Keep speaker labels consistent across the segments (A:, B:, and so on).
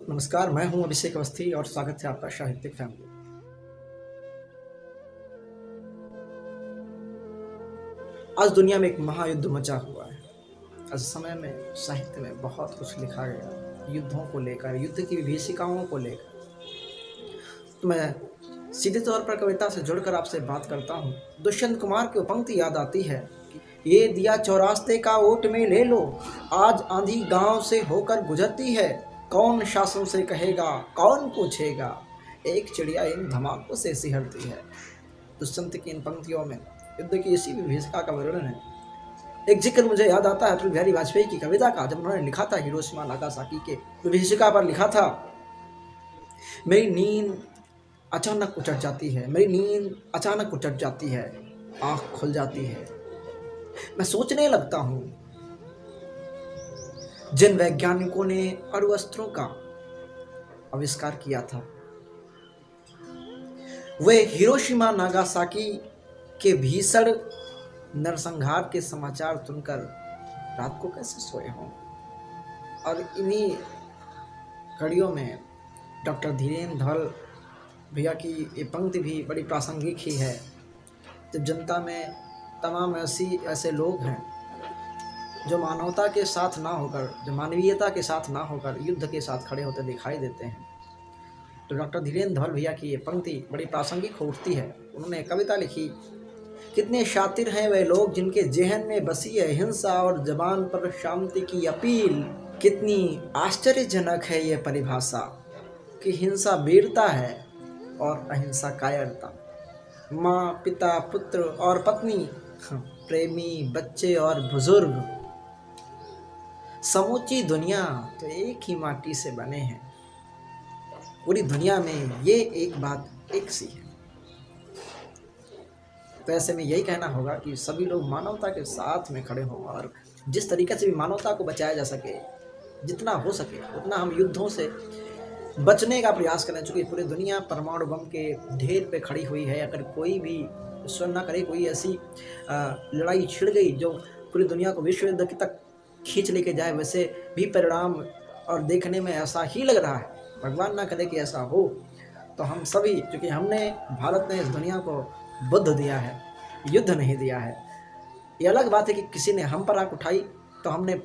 A: नमस्कार, मैं हूं अभिषेक अवस्थी और स्वागत है आपका साहित्यिक फैमिली। आज दुनिया में एक महायुद्ध मचा हुआ है। आज समय में साहित्य में बहुत कुछ लिखा गया युद्धों को लेकर, युद्ध की विभीषिकाओं को लेकर। तो मैं सीधे तौर पर कविता से जुड़कर आपसे बात करता हूँ। दुष्यंत कुमार की पंक्ति याद आती है, ये दिया चौरास्ते का ओट में ले लो, आज आंधी गांव से होकर गुजरती है, कौन शासन से कहेगा, कौन पूछेगा, एक चिड़िया इन धमाकों से सिहरती है। दुष्यंत की इन पंक्तियों में युद्ध की इसी विभीषिका का वर्णन है। एक जिक्र मुझे याद आता है अटल बिहारी वाजपेयी की कविता का, जब उन्होंने लिखा था हिरोशिमा नागासाकी के विभीषिका पर लिखा था, मेरी नींद अचानक उचट जाती है, मेरी नींद अचानक उचट जाती है, आँख खुल जाती है, मैं सोचने लगता हूँ जिन वैज्ञानिकों ने अणुअस्त्रों का आविष्कार किया था, वे हिरोशिमा नागासाकी के भीषण नरसंहार के समाचार सुनकर रात को कैसे सोए हों। और इन्हीं कड़ियों में डॉक्टर धीरेन्द्र धवल भैया की ये पंक्ति भी बड़ी प्रासंगिक ही है। जब जनता में तमाम ऐसे लोग हैं जो मानवता के साथ ना होकर, जो मानवीयता के साथ ना होकर युद्ध के साथ खड़े होते दिखाई देते हैं, तो डॉक्टर धीरेन्द्र धवल भैया की ये पंक्ति बड़ी प्रासंगिक हो उठती है। उन्होंने कविता लिखी, कितने शातिर हैं वे लोग जिनके जहन में बसी है हिंसा और जबान पर शांति की अपील। कितनी आश्चर्यजनक है ये परिभाषा कि हिंसा वीरता है और अहिंसा कायरता। माँ, पिता, पुत्र और पत्नी, प्रेमी, बच्चे और बुजुर्ग, समूची दुनिया तो एक ही माटी से बने हैं। पूरी दुनिया में ये एक बात एक सी है। तो ऐसे में यही कहना होगा कि सभी लोग मानवता के साथ में खड़े हों और जिस तरीके से भी मानवता को बचाया जा सके, जितना हो सके उतना हम युद्धों से बचने का प्रयास करें। चूँकि पूरी दुनिया परमाणु बम के ढेर पे खड़ी हुई है। अगर कोई भी ईश्वर न करे कोई ऐसी लड़ाई छिड़ गई जो पूरी दुनिया को विश्व युद्ध तक खींच लेके जाए, वैसे भी परिणाम और देखने में ऐसा ही लग रहा है। भगवान ना करे कि ऐसा हो। तो हम सभी, चूँकि हमने, भारत ने इस दुनिया को बुद्ध दिया है, युद्ध नहीं दिया है। ये अलग बात है कि किसी ने हम पर आँख उठाई तो हमने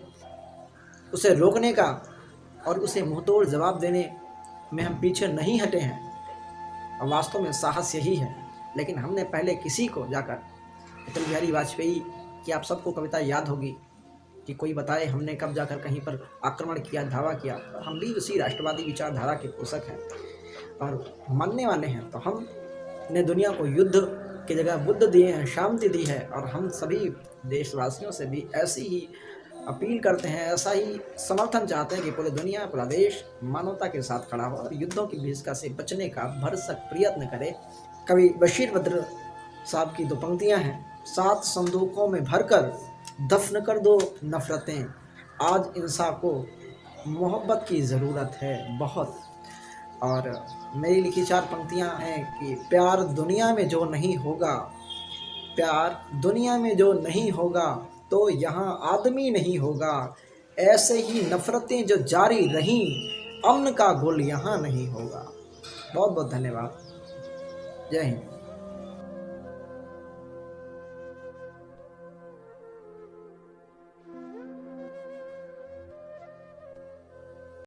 A: उसे रोकने का और उसे मुंहतोड़ जवाब देने में हम पीछे नहीं हटे हैं, और वास्तव में साहस यही है। लेकिन हमने पहले किसी को जाकर, अटल बिहारी वाजपेयी की आप सबको कविता याद होगी कि कोई बताए हमने कब जाकर कहीं पर आक्रमण किया, धावा किया। और हम भी उसी राष्ट्रवादी विचारधारा के पोषक हैं और मानने वाले हैं। तो हमने दुनिया को युद्ध की जगह बुद्ध दिए हैं, शांति दी है। और हम सभी देशवासियों से भी ऐसी ही अपील करते हैं, ऐसा ही समर्थन चाहते हैं कि पूरी दुनिया, पूरा देश मानवता के साथ खड़ा हो और युद्धों की विभीषिका से बचने का भरसक प्रयत्न करे। कवि बशीर बद्र साहब की दो पंक्तियां हैं, 7 संदूकों में भरकर दफन कर दो नफरतें, आज इंसान को मोहब्बत की ज़रूरत है बहुत। और मेरी लिखी 4 पंक्तियां हैं कि प्यार दुनिया में जो नहीं होगा, प्यार दुनिया में जो नहीं होगा तो यहाँ आदमी नहीं होगा, ऐसे ही नफरतें जो जारी रहीं, अमन का गुल यहाँ नहीं होगा। बहुत बहुत धन्यवाद। जय हिंद।